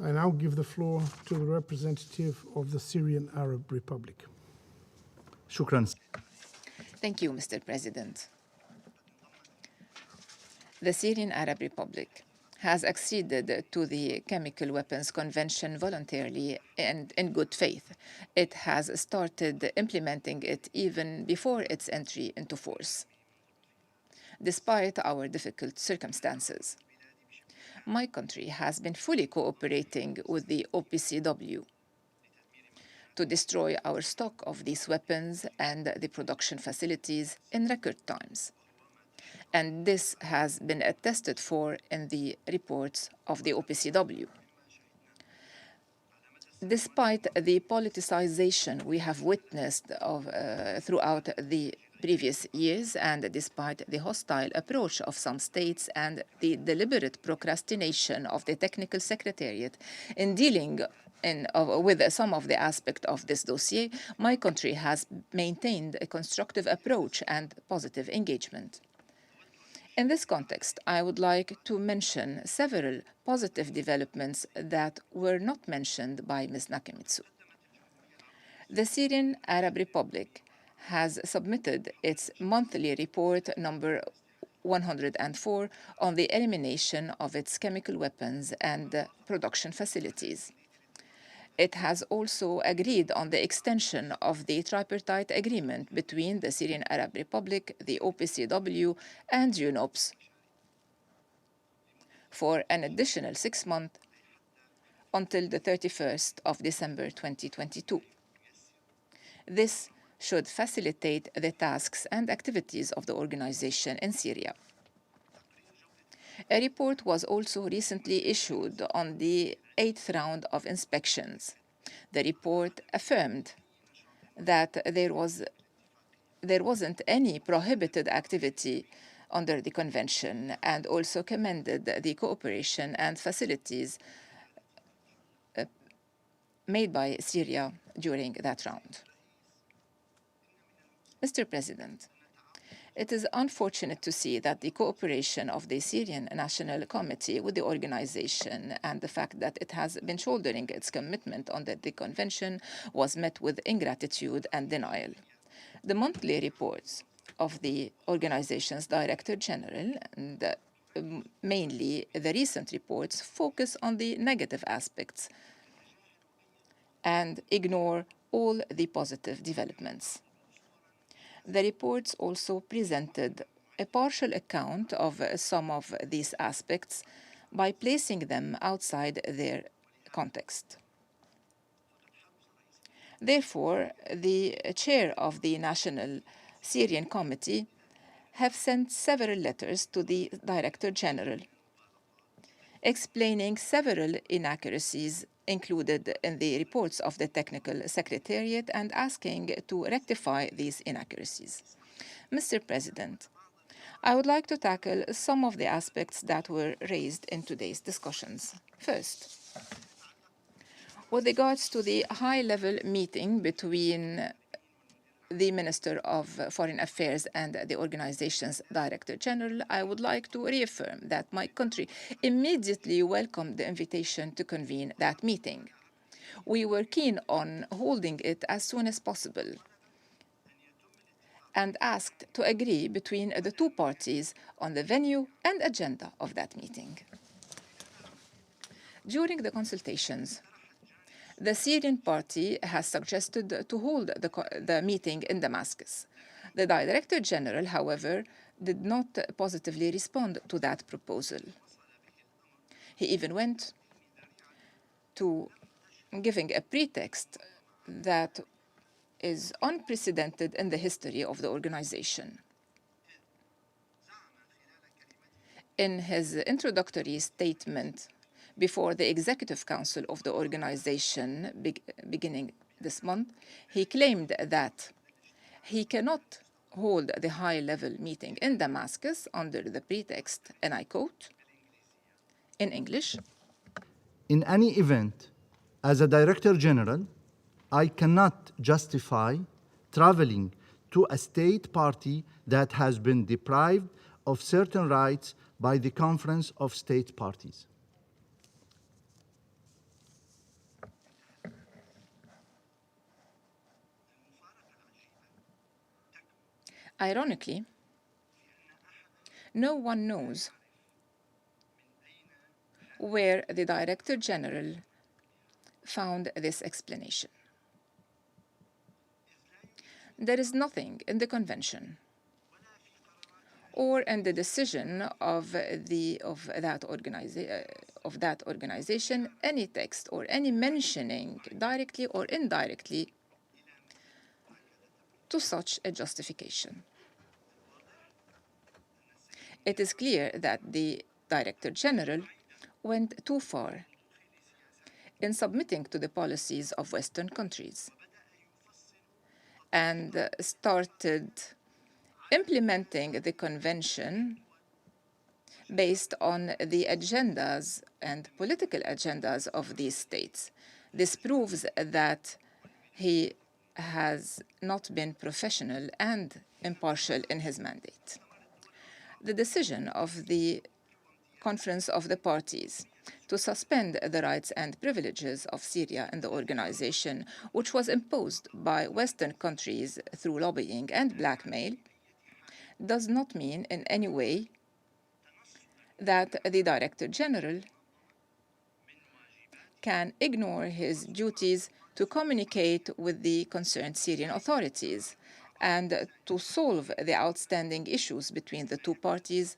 I now give the floor to the representative of the Syrian Arab Republic. Shukran. Thank you, Mr. President. The Syrian Arab Republic has acceded to the Chemical Weapons Convention voluntarily and in good faith. It has started implementing it even before its entry into force, despite our difficult circumstances. My country has been fully cooperating with the OPCW to destroy our stock of these weapons and the production facilities in record times. And this has been attested for in the reports of the OPCW. Despite the politicization we have witnessed throughout the previous years, and despite the hostile approach of some states and the deliberate procrastination of the Technical Secretariat in dealing with some of the aspects of this dossier, my country has maintained a constructive approach and positive engagement. In this context, I would like to mention several positive developments that were not mentioned by Ms. Nakamitsu. The Syrian Arab Republic has submitted its monthly report number 104 on the elimination of its chemical weapons and production facilities. It has also agreed on the extension of the tripartite agreement between the Syrian Arab Republic, the OPCW, and UNOPS for an additional 6 months until the 31st of December 2022. This should facilitate the tasks and activities of the organization in Syria. A report was also recently issued on the 8th round of inspections. The report affirmed that there wasn't any prohibited activity under the convention, and also commended the cooperation and facilities made by Syria during that round. Mr. President, it is unfortunate to see that the cooperation of the Syrian National Committee with the organization and the fact that it has been shouldering its commitment under the convention was met with ingratitude and denial. The monthly reports of the organization's Director General and mainly the recent reports focus on the negative aspects and ignore all the positive developments. The reports also presented a partial account of some of these aspects by placing them outside their context. Therefore, the chair of the National Syrian Committee have sent several letters to the Director General explaining several inaccuracies included in the reports of the Technical Secretariat and asking to rectify these inaccuracies. Mr. President, I would like to tackle some of the aspects that were raised in today's discussions. First, with regards to the high-level meeting between the Minister of Foreign Affairs and the organization's Director General, I would like to reaffirm that my country immediately welcomed the invitation to convene that meeting. We were keen on holding it as soon as possible and asked to agree between the two parties on the venue and agenda of that meeting. During the consultations, the Syrian party has suggested to hold the meeting in Damascus. The Director General, however, did not positively respond to that proposal. He even went to giving a pretext that is unprecedented in the history of the organization. In his introductory statement before the Executive Council of the organization beginning this month, he claimed that he cannot hold the high-level meeting in Damascus under the pretext, and I quote, in English, In any event, as a Director General, I cannot justify traveling to a state party that has been deprived of certain rights by the Conference of State Parties. Ironically, no one knows where the Director General found this explanation. There is nothing in the Convention or in the decision of that organization, any text or any mentioning directly or indirectly to such a justification. It is clear that the Director General went too far in submitting to the policies of Western countries and started implementing the Convention based on the agendas and political agendas of these states. This proves that he has not been professional and impartial in his mandate. The decision of the Conference of the Parties to suspend the rights and privileges of Syria in the organization, which was imposed by Western countries through lobbying and blackmail, does not mean in any way that the Director General can ignore his duties to communicate with the concerned Syrian authorities and to solve the outstanding issues between the two parties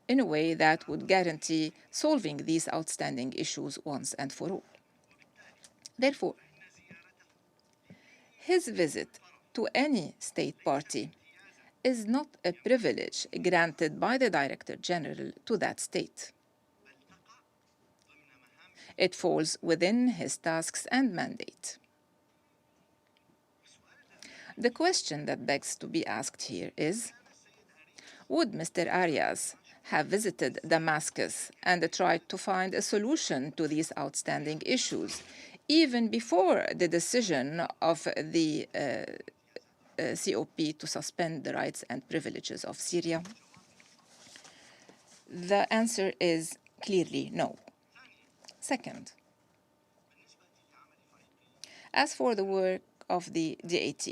in a way that would guarantee solving these outstanding issues once and for all. Therefore, his visit to any state party is not a privilege granted by the Director General to that state. It falls within his tasks and mandate. The question that begs to be asked here is, would Mr. Arias have visited Damascus and tried to find a solution to these outstanding issues even before the decision of the COP to suspend the rights and privileges of Syria? The answer is clearly no. Second, as for the work of the DAT,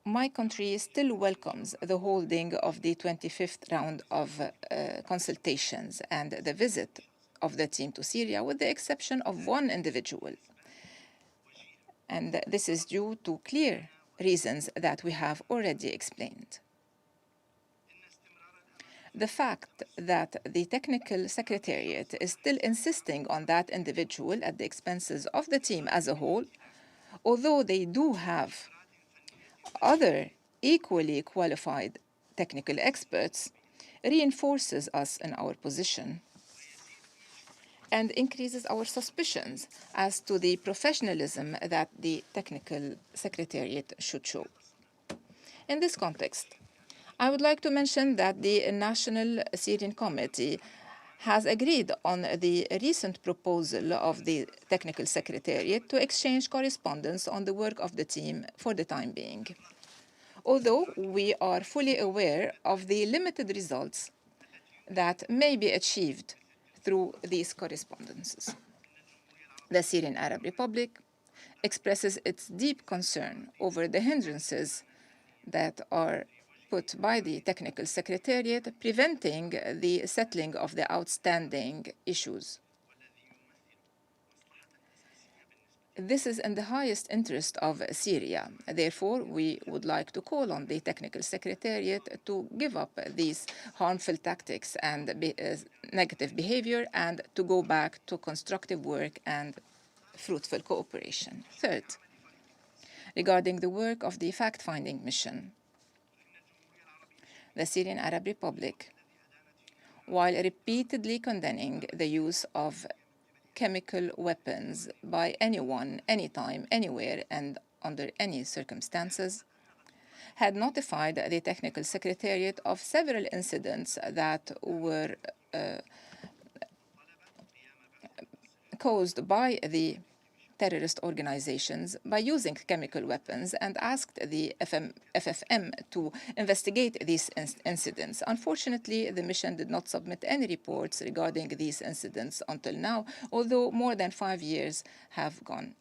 my country still welcomes the holding of the 25th round of consultations and the visit of the team to Syria, with the exception of one individual. And this is due to clear reasons that we have already explained. The fact that the Technical Secretariat is still insisting on that individual at the expenses of the team as a whole, although they do have other equally qualified technical experts, reinforces us in our position and increases our suspicions as to the professionalism that the Technical Secretariat should show. In this context, I would like to mention that the National Syrian Committee has agreed on the recent proposal of the Technical Secretariat to exchange correspondence on the work of the team for the time being, although we are fully aware of the limited results that may be achieved through these correspondences. The Syrian Arab Republic expresses its deep concern over the hindrances that are put by the Technical Secretariat, preventing the settling of the outstanding issues. This is in the highest interest of Syria. Therefore, we would like to call on the Technical Secretariat to give up these harmful tactics and negative behavior and to go back to constructive work and fruitful cooperation. Third, regarding the work of the fact-finding mission, the Syrian Arab Republic, while repeatedly condemning the use of chemical weapons by anyone, anytime, anywhere, and under any circumstances, had notified the Technical Secretariat of several incidents that were caused by the terrorist organizations by using chemical weapons and asked the FFM to investigate these incidents. Unfortunately, the mission did not submit any reports regarding these incidents until now, although more than 5 years have gone.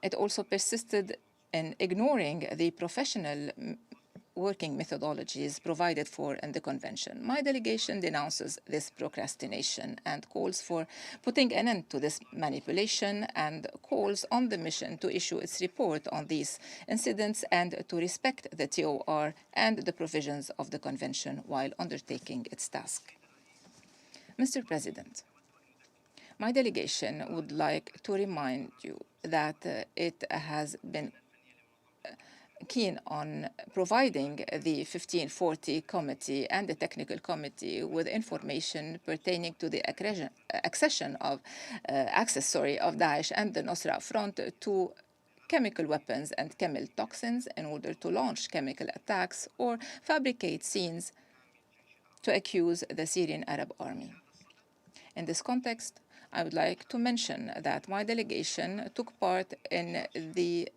It also persisted in ignoring the professional working methodologies provided for in the Convention. My delegation denounces this procrastination and calls for putting an end to this manipulation and calls on the mission to issue its report on these incidents and to respect the TOR and the provisions of the Convention while undertaking its task. Mr. President, my delegation would like to remind you that it has been keen on providing the 1540 committee and the technical committee with information pertaining to the access of Daesh and the Nusra Front to chemical weapons and chemical toxins in order to launch chemical attacks or fabricate scenes to accuse the Syrian Arab Army. In this context, I would like to mention that my delegation took part in the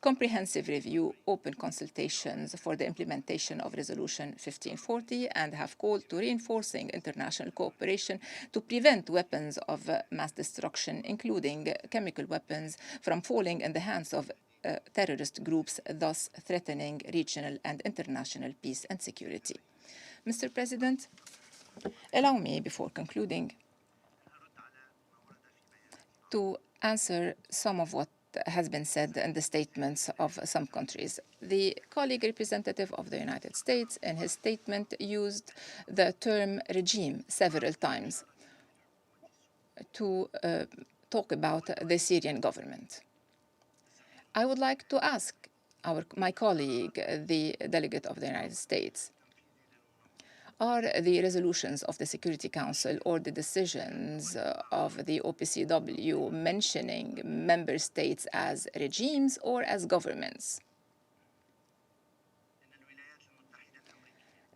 comprehensive review open consultations for the implementation of Resolution 1540 and have called to reinforcing international cooperation to prevent weapons of mass destruction, including chemical weapons, from falling in the hands of terrorist groups, thus threatening regional and international peace and security. Mr. President, allow me, before concluding, to answer some of what has been said in the statements of some countries. The colleague representative of the United States in his statement used the term regime several times to talk about the Syrian government. I would like to ask my colleague, the delegate of the United States, are the resolutions of the Security Council or the decisions of the OPCW mentioning member states as regimes or as governments?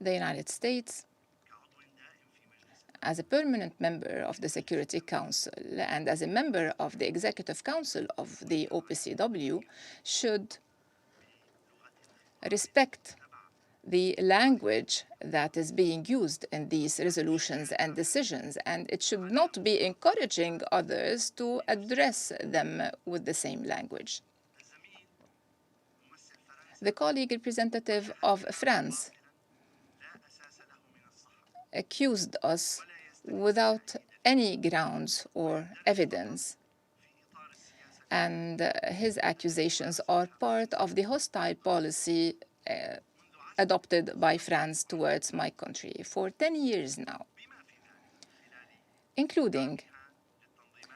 The United States, as a permanent member of the Security Council and as a member of the Executive Council of the OPCW, should respect the language that is being used in these resolutions and decisions, and it should not be encouraging others to address them with the same language. The colleague representative of France accused us without any grounds or evidence, and his accusations are part of the hostile policy adopted by France towards my country for 10 years now, including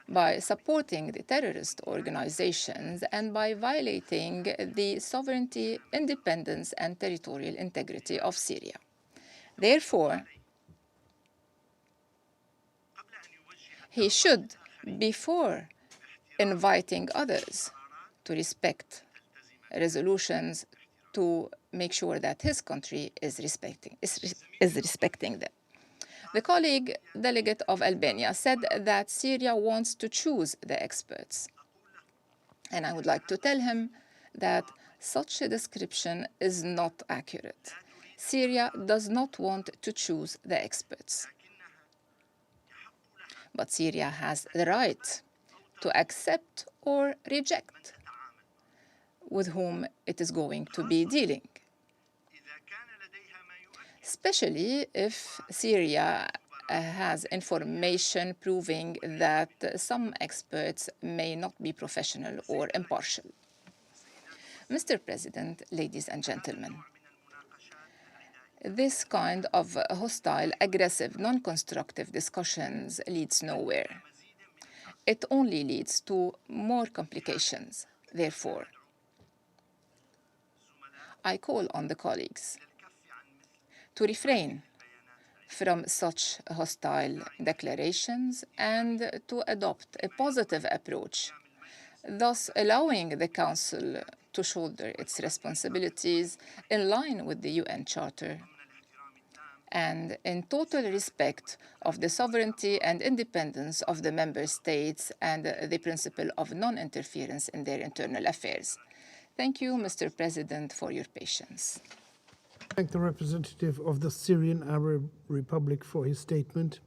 by supporting the terrorist organizations and by violating the sovereignty, independence, and territorial integrity of Syria. Therefore, he should, before inviting others to respect resolutions, to make sure that his country is respecting them. The colleague delegate of Albania said that Syria wants to choose the experts. And I would like to tell him that such a description is not accurate. Syria does not want to choose the experts. But Syria has the right to accept or reject with whom it is going to be dealing, especially if Syria has information proving that some experts may not be professional or impartial. Mr. President, ladies and gentlemen, this kind of hostile, aggressive, non-constructive discussions leads nowhere. It only leads to more complications. Therefore, I call on the colleagues to refrain from such hostile declarations and to adopt a positive approach, thus allowing the Council to shoulder its responsibilities in line with the UN Charter and in total respect of the sovereignty and independence of the member states and the principle of non-interference in their internal affairs. Thank you, Mr. President, for your patience. Thank the representative of the Syrian Arab Republic for his statement.